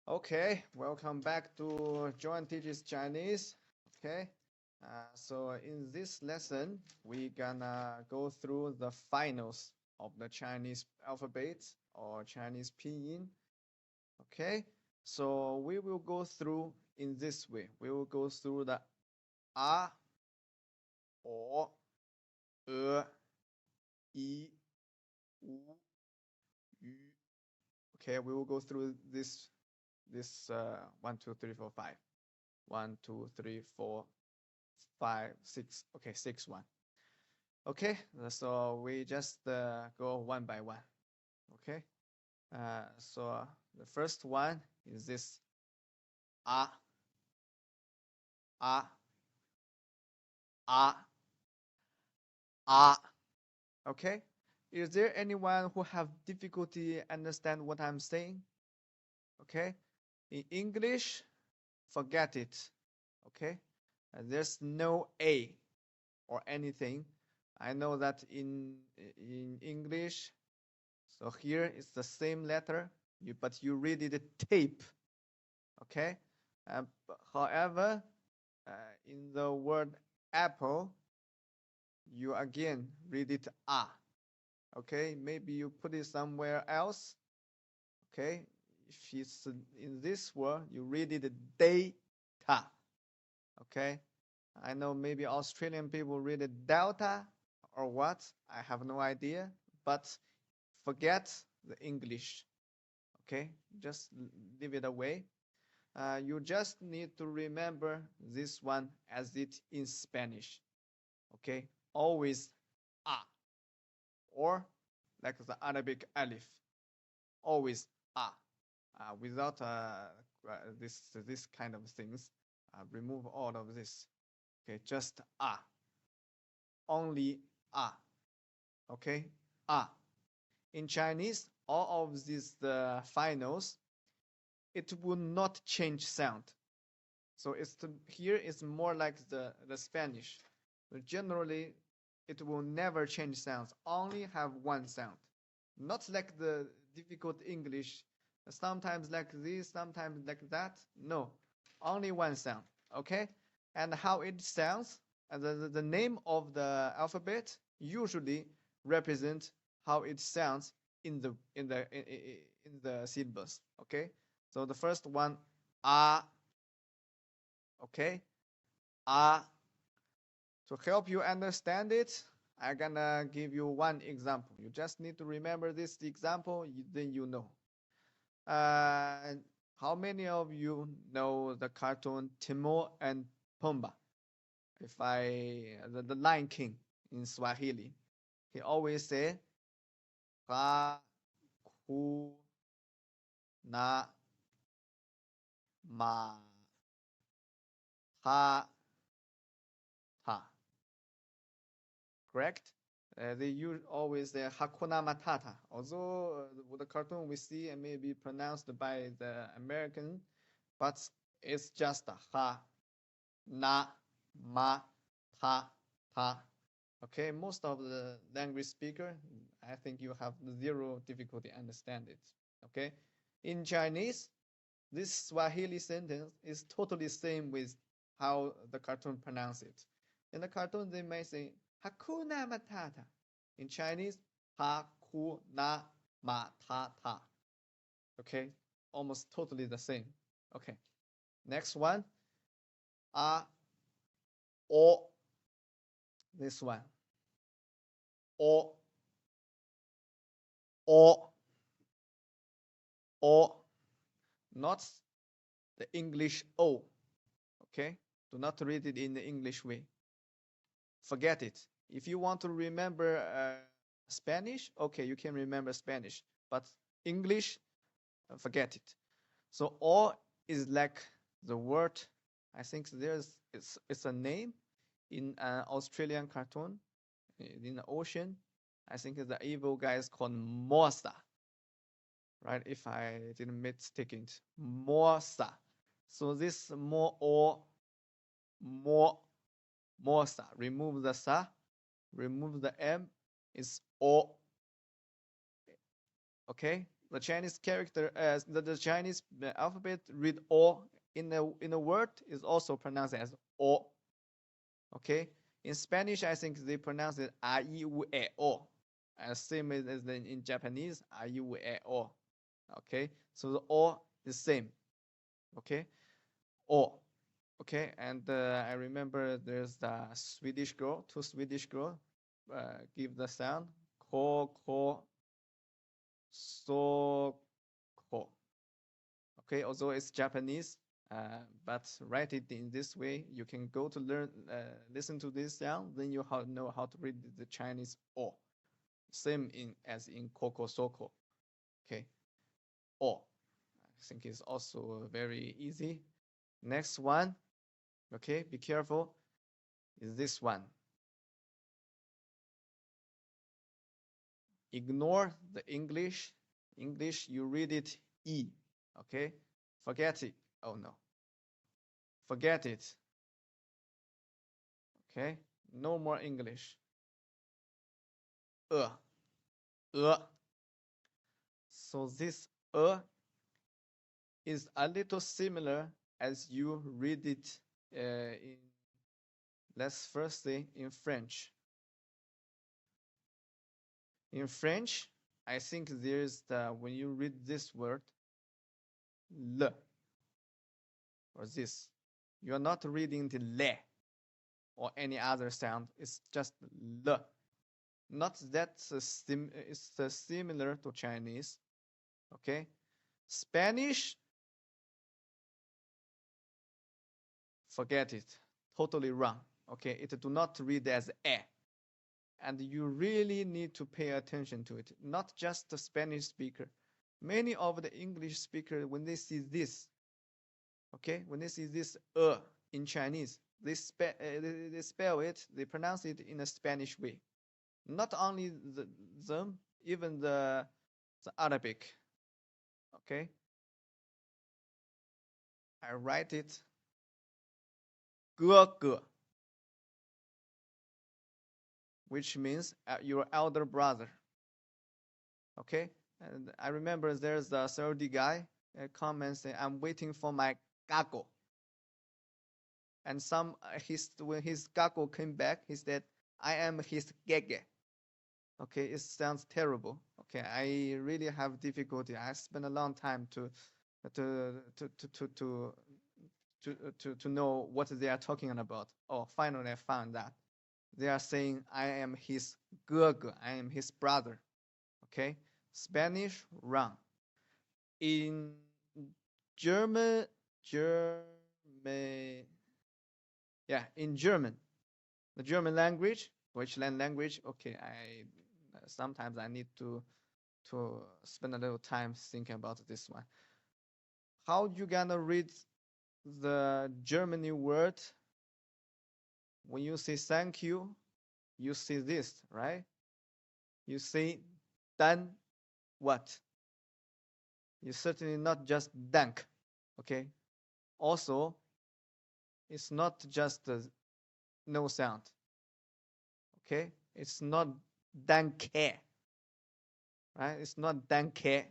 Okay, welcome back to Joan Teaches Chinese. Okay, so in this lesson, we're gonna go through the finals of the Chinese alphabet or Chinese Pinyin. Okay, so we will go through in this way. We will go through the a, o, e, i, u, yu. Okay, we will go through this 1, 2, 3, 4, 5. 1, 2, 3, 4, 5, 6. Okay, 6, 1. Okay, so we just go one by one. Okay, so the first one is this a, a, a, a. Okay, is there anyone who have difficulty understand what I'm saying? Okay, in English, forget it. Okay, there's no a or anything. I know that in English, so here it's the same letter, but you read it tape. Okay, however, in the word apple, you again read it ah. Okay, maybe you put it somewhere else. Okay, if it's in this word, you read it data. Okay, I know maybe Australian people read it delta or what. I have no idea, but forget the English. Okay, just leave it away. You just need to remember this one as it in Spanish. Okay, always a, or like the Arabic alif, always a, without this kind of things. Remove all of this. Okay, just a, only a. Okay, a. In Chinese, all of these finals, it will not change sound. So here it's more like the Spanish. But generally, it will never change sounds. Only have one sound. Not like the difficult English. Sometimes like this, sometimes like that. No, only one sound. Okay, and how it sounds, and the name of the alphabet usually represent how it sounds in the syllables. Okay, so the first one, ah. Okay, ah. To help you understand it, I'm gonna give you one example. You just need to remember this example, then you know. Uh, how many of you know the cartoon Timon and Pumbaa? If the Lion King in Swahili, he always say, "Ha, ku, na, ma, ha, ha." Correct? They use always the Hakuna Matata. Although the cartoon we see and may be pronounced by the American, but it's just a ha, na, ma, ta, ta. Okay, most of the language speaker, I think you have zero difficulty understand it. Okay, in Chinese, this Swahili sentence is totally same with how the cartoon pronounce it. In the cartoon, they may say Hakuna Matata. In Chinese, Hakuna Matata. Okay, almost totally the same. Okay, next one, A, O. This one, O, O, O. Not the English O. Okay, do not read it in the English way. Forget it. If you want to remember Spanish, okay, you can remember Spanish, but English, forget it. So O is like the word. I think it's a name in an Australian cartoon in the ocean. I think the evil guy is called Morsa, right? If I didn't mistake it, Morsa. So this Morsa. Remove the sa, remove the m, is O. Okay, the Chinese character as the Chinese alphabet read O in a word is also pronounced as O. Okay. In Spanish, I think they pronounce it a I U E O, as same as in Japanese a I U E O. Okay. So the O is same. Okay. O. Okay. And I remember there's the Swedish girl, two Swedish girl, give the sound ko so ko. Okay, although it's Japanese, but write it in this way. You can go to learn, listen to this sound, then you know how to read the Chinese O. Same as in Koko Soko. Okay, O. I think it's also very easy. Next one, okay, be careful, is this one. Ignore the English. English, you read it E. Okay, forget it. Oh no, forget it. Okay, no more English. So this is a little similar as you read it in, let's first say in French. In French, I think there's when you read this word, le, or this, you're not reading the le or any other sound. It's just le. Not that it's similar to Chinese. Okay, Spanish, forget it, totally wrong. Okay, it do not read as e, and you really need to pay attention to it. Not just the Spanish speaker, many of the English speakers, when they see this, okay, when they see this in Chinese, they spell it, they pronounce it in a Spanish way. Not only them, even the Arabic. Okay, I write it 哥哥, which means your elder brother. Okay, and I remember there's the Saudi guy comment saying, "I'm waiting for my gago." And when his gago came back, he said, "I am his gege." Okay, it sounds terrible. Okay, I really have difficulty. I spent a long time to know what they are talking about. Oh, finally I found that. They are saying, "I am his gege, I am his brother." Okay, Spanish, wrong. In German, in German, the German language, Deutschland language. Okay, I sometimes I need to spend a little time thinking about this one. How you gonna read the Germany word? When you say thank you, you see this, right? You say dann what? You certainly not just dank, okay? Also, it's not just no sound, okay? It's not danke, right? It's not danke,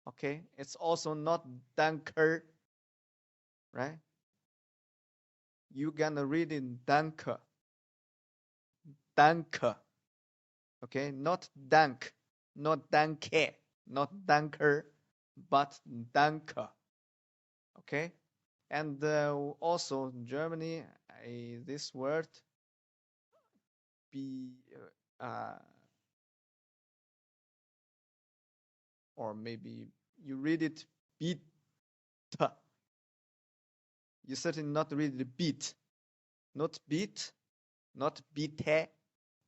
okay? It's also not danker, right? You gonna read it danke, danke, okay? Not dank, not danke, not danker, but danke, okay? And also Germany, this word be or maybe you read it beat. You certainly not read it beat, not beat, not bitte,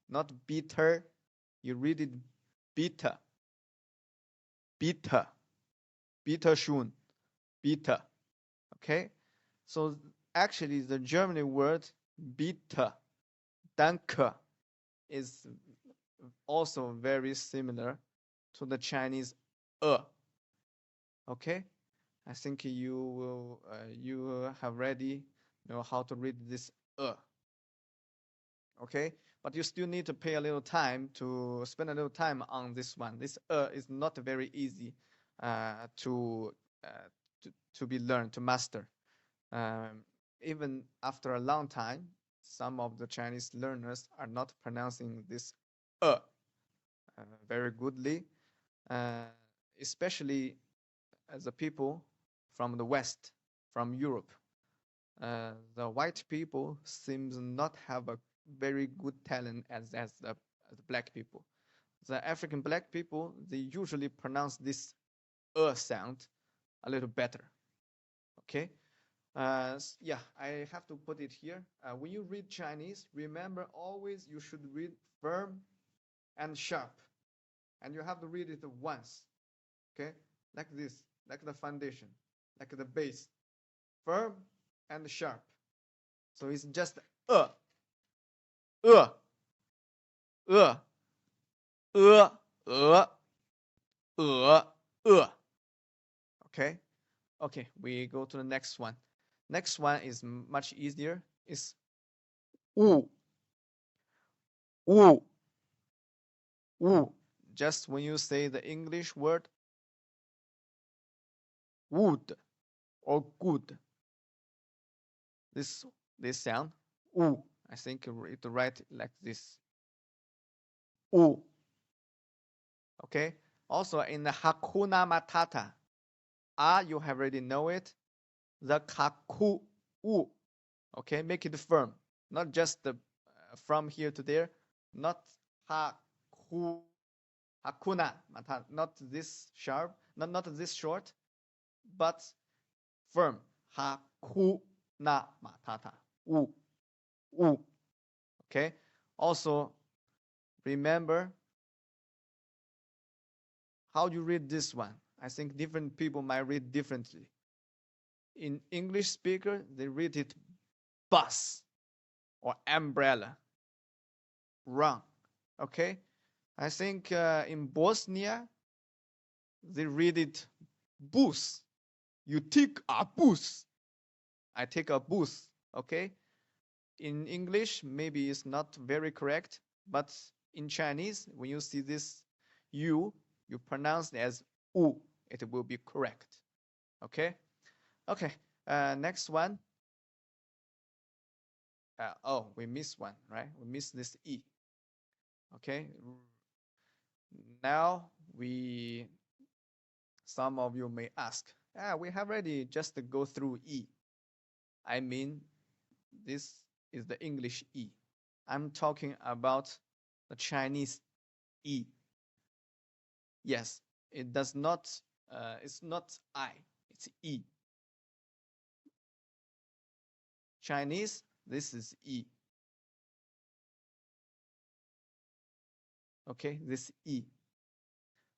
not bitter. You read it bitter, bitter, bitter schon, bitter. Okay, so actually the German word bitter, danke, is also very similar to the Chinese okay, I think you will you have already know how to read this okay, but you still need to pay a little time to spend a little time on this one. This is not very easy. to, to be learned, to master. Even after a long time, some of the Chinese learners are not pronouncing this very goodly, uh, especially as the people from the West, from Europe. The white people seems not have a very good talent as the black people. The African black people, they usually pronounce this sound a little better. Okay. Yeah, I have to put it here. When you read Chinese, remember always you should read firm and sharp. And you have to read it once. Okay? Like this, like the foundation, like the base. Firm and sharp. So it's just uh, uh, uh, uh, uh, Okay? Okay, we go to the next one. Next one is much easier. It's ooh, ooh, ooh. Just when you say the English word wood or good, this this sound ooh. I think it write like this. Ooh. Okay. Also in the Hakuna Matata, you have already know it. The kaku u. Okay, make it firm, not just the from here to there, not haku hakuna matata, not this sharp, not this short, but firm. Hakuna matata. U u. Okay. Also remember how you read this one. I think different people might read differently. In English speaker, they read it bus or umbrella. Wrong. Okay. I think in Bosnia, they read it bus. You take a bus. I take a bus. Okay. In English, maybe it's not very correct, but in Chinese, when you see this you pronounce it as u. It will be correct. Okay. Okay. Next one. Oh, we missed one, right? We missed this e. Okay. Now some of you may ask, we have already just to go through E. I mean, this is the English E. I'm talking about the Chinese E. Yes, it does not, it's not I, it's E. Chinese, this is E. Okay, this E.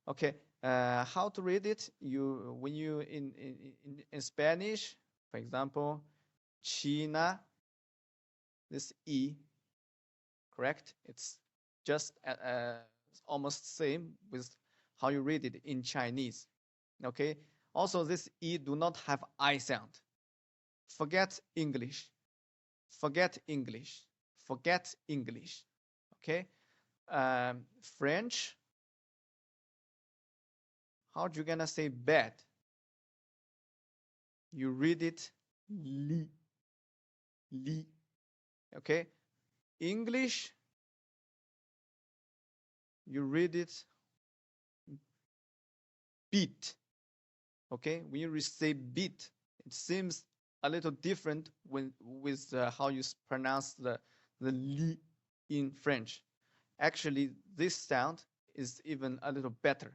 Okay, how to read it? When you in Spanish, for example, China, this E, correct? It's just almost same with how you read it in Chinese. Okay. Also, this E do not have I sound. Forget English. Forget English. Forget English. Okay. French. How you gonna say bed? You read it li, li. Okay. English. You read it beat. Okay. When you say beat, it seems a little different with how you pronounce the li in French. Actually, this sound is even a little better.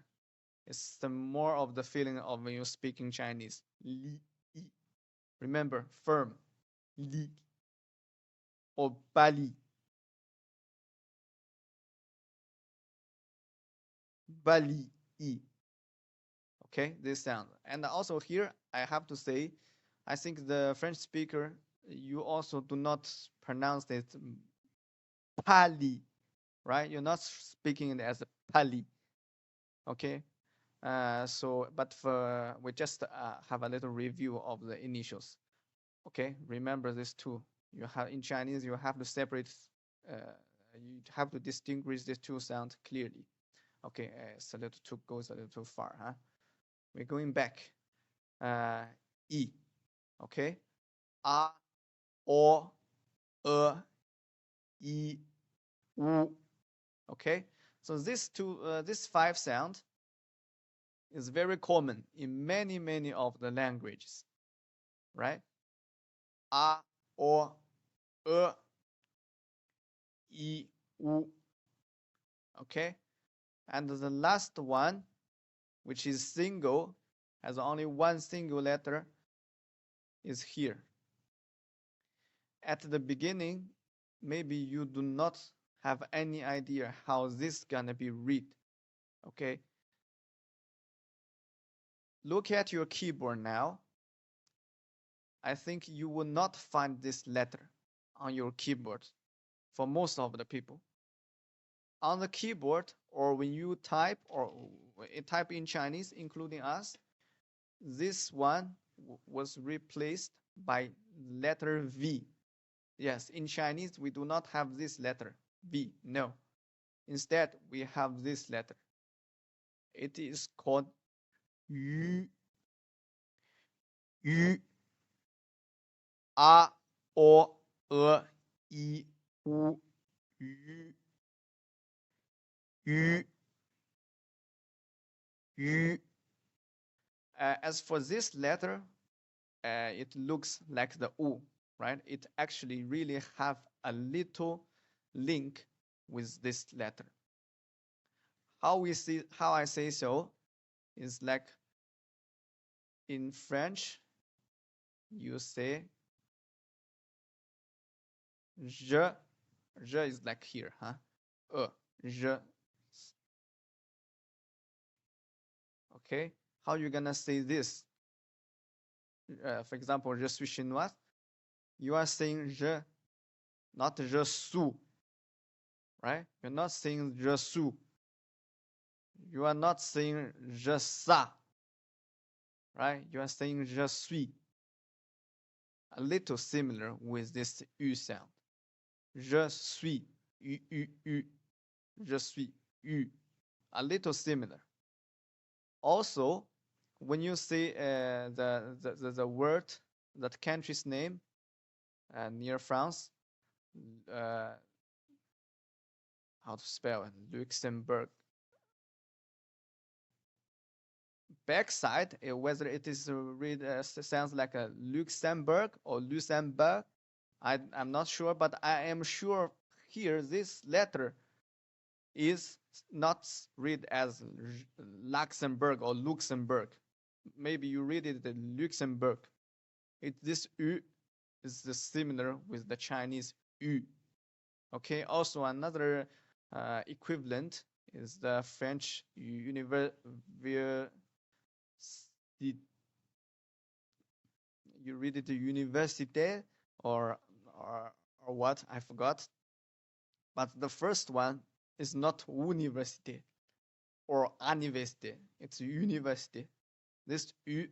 It's more of the feeling of when you're speaking Chinese. Li, yi. Remember, firm. Li or bali. Bali, yi. Okay, this sound. And also here, I have to say, I think the French speaker, you also do not pronounce it pali, right? You're not speaking it as a pali. Okay. But we just have a little review of the initials. Okay, remember this too. You have in Chinese, you have to separate. You have to distinguish these two sounds clearly. Okay, it's a little too goes a little too far, huh? We're going back. E. Okay. A, O, E, U. Okay. So this 5 sound is very common in many of the languages, right? A, O, E, U. Okay. And the last one, which is single, has only one single letter, is here. At the beginning, maybe you do not have any idea how this gonna be read. Okay. Look at your keyboard now. I think you will not find this letter on your keyboard for most of the people. On the keyboard, or when you type or type in Chinese, including us, this one was replaced by letter V. Yes, in Chinese, we do not have this letter, V, no. Instead, we have this letter. It is called Yu. Yu. A, O, E, U. Yu. Yu. Yu. As for this letter, it looks like the U, right? It actually really have a little link with this letter. How I say so is like in French, you say je. Je is like here, huh? Je. Okay. How you gonna say this? For example, je suis chinois. You are saying je, not je suis, right? You're not saying je suis. You are not saying je ça, right? You are saying je suis. A little similar with this U sound. Je suis. U, U, U. Je suis. U. A little similar. Also, when you say the word, that country's name near France, how to spell it? Luxembourg. Backside, whether it is read sounds like a Luxembourg or Luxembourg, I'm not sure, but I am sure here this letter is not read as Luxembourg or Luxembourg. Maybe you read it Luxembourg. This U is similar with the Chinese U. Okay, also another equivalent is the French university. You read it université or what? I forgot. But the first one is not université or université. It's university. This U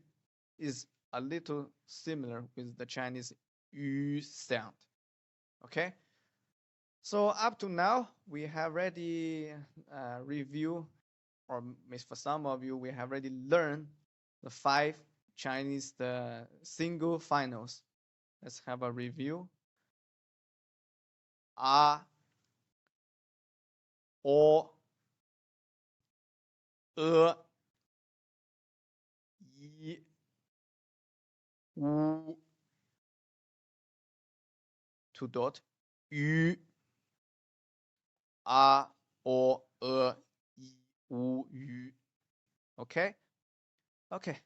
is a little similar with the Chinese U sound. Okay? So up to now, we have already reviewed, or for some of you, we have already learned the 5 Chinese, the single finals. Let's have a review. A, O, E, U, 2 dot, U, A, O, E, U, U. Okay? Okay.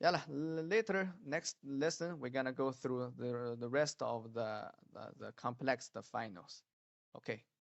Yeah, later, next lesson, we're gonna go through the rest of the complex, the finals. Okay.